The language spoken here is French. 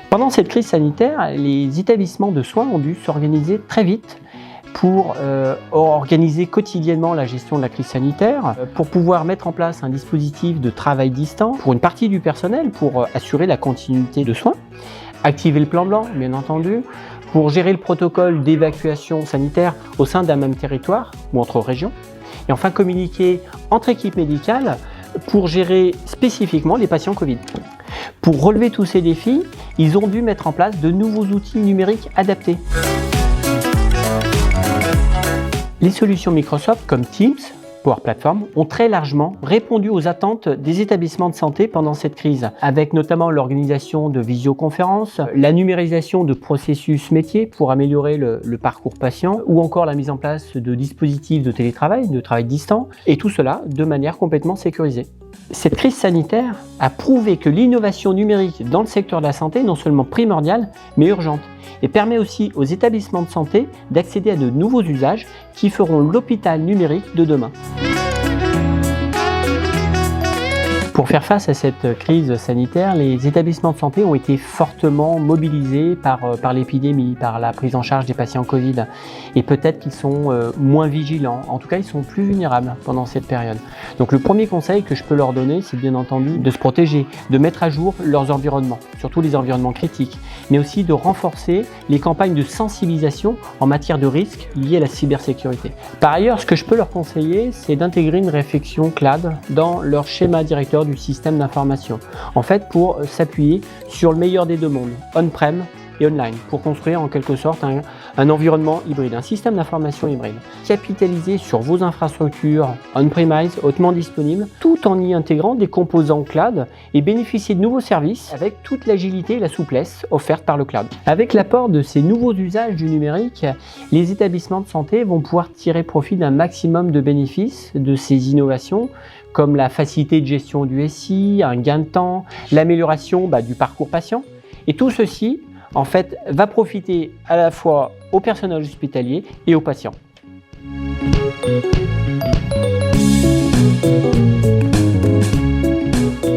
Pendant cette crise sanitaire, les établissements de soins ont dû s'organiser très vite pour organiser quotidiennement la gestion de la crise sanitaire, pour pouvoir mettre en place un dispositif de travail distant pour une partie du personnel, pour assurer la continuité de soins, activer le plan blanc, bien entendu, pour gérer le protocole d'évacuation sanitaire au sein d'un même territoire ou entre régions, et enfin communiquer entre équipes médicales pour gérer spécifiquement les patients Covid. Pour relever tous ces défis, ils ont dû mettre en place de nouveaux outils numériques adaptés. Les solutions Microsoft comme Teams, Power Platform, ont très largement répondu aux attentes des établissements de santé pendant cette crise, avec notamment l'organisation de visioconférences, la numérisation de processus métiers pour améliorer le parcours patient, ou encore la mise en place de dispositifs de télétravail, de travail distant, et tout cela de manière complètement sécurisée. Cette crise sanitaire a prouvé que l'innovation numérique dans le secteur de la santé est non seulement primordiale, mais urgente, et permet aussi aux établissements de santé d'accéder à de nouveaux usages qui feront l'hôpital numérique de demain. Pour faire face à cette crise sanitaire, les établissements de santé ont été fortement mobilisés par l'épidémie, par la prise en charge des patients Covid. Et peut-être qu'ils sont moins vigilants, en tout cas ils sont plus vulnérables pendant cette période. Donc le premier conseil que je peux leur donner, c'est bien entendu de se protéger, de mettre à jour leurs environnements, surtout les environnements critiques, mais aussi de renforcer les campagnes de sensibilisation en matière de risques liés à la cybersécurité. Par ailleurs, ce que je peux leur conseiller, c'est d'intégrer une réflexion CLAD dans leur schéma directeur du système d'information, en fait pour s'appuyer sur le meilleur des deux mondes, on-prem et online, pour construire en quelque sorte un environnement hybride, un système d'information hybride. Capitaliser sur vos infrastructures on-premise hautement disponibles, tout en y intégrant des composants cloud et bénéficier de nouveaux services avec toute l'agilité et la souplesse offertes par le cloud. Avec l'apport de ces nouveaux usages du numérique, les établissements de santé vont pouvoir tirer profit d'un maximum de bénéfices de ces innovations, comme la facilité de gestion du SI, un gain de temps, l'amélioration du parcours patient. Et tout ceci, en fait, va profiter à la fois au personnel hospitalier et aux patients.